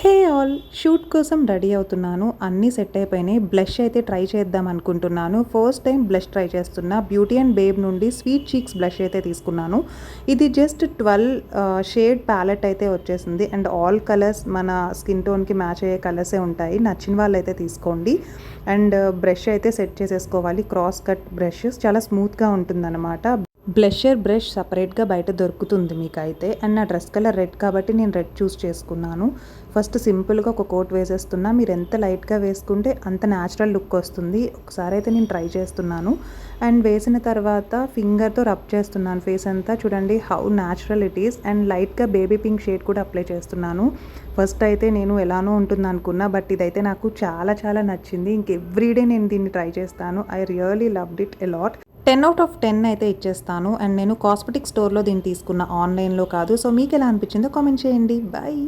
Hey all shoot కోసం ready అవుతున్నాను. అన్నీ సెట్ అయిపోయినాయి. బ్లష్ అయితే ట్రై చేద్దాం అనుకుంటున్నాను. ఫస్ట్ టైం బ్లష్ ట్రై చేస్తున్నా. బ్యూటీ అండ్ బేబ్ నుండి స్వీట్ చీక్స్ బ్లష్ అయితే తీసుకున్నాను. ఇది జస్ట్ 12 షేడ్ ప్యాలెట్ అయితే వచ్చేసింది. అండ్ ఆల్ కలర్స్ మన స్కిన్ టోన్కి మ్యాచ్ అయ్యే కలర్సే ఉంటాయి. నచ్చిన వాళ్ళు అయితే తీసుకోండి. అండ్ బ్రష్ అయితే సెట్ చేసేసుకోవాలి. క్రాస్ కట్ బ్రష్ చాలా స్మూత్గా ఉంటుందన్నమాట. బ్లషర్ బ్రష్ సపరేట్గా బయట దొరుకుతుంది మీకైతే. అండ్ నా డ్రెస్ కలర్ రెడ్ కాబట్టి నేను రెడ్ చూస్ చేసుకున్నాను. ఫస్ట్ సింపుల్గా ఒక కోట్ వేసేస్తున్నా. మీరు ఎంత లైట్గా వేసుకుంటే అంత న్యాచురల్ లుక్ వస్తుంది. ఒకసారి అయితే నేను ట్రై చేస్తున్నాను. అండ్ వేసిన తర్వాత ఫింగర్తో రబ్ చేస్తున్నాను ఫేస్ అంతా. చూడండి how natural it is. And లైట్గా బేబీ పింక్ షేడ్ కూడా అప్లై చేస్తున్నాను. ఫస్ట్ అయితే నేను ఎలానో ఉంటుంది అనుకున్నా, బట్ ఇదైతే నాకు చాలా చాలా నచ్చింది. ఇంక ఎవ్రీడే నేను దీన్ని ట్రై చేస్తాను. I really loved it a lot. 10/10 అయితే ఇచ్చేస్తాను. అండ్ నేను కాస్మెటిక్ స్టోర్లో దీన్ని తీసుకున్న, ఆన్లైన్లో కాదు. సో మీకు ఎలా అనిపించిందో కామెంట్ చేయండి. బాయ్.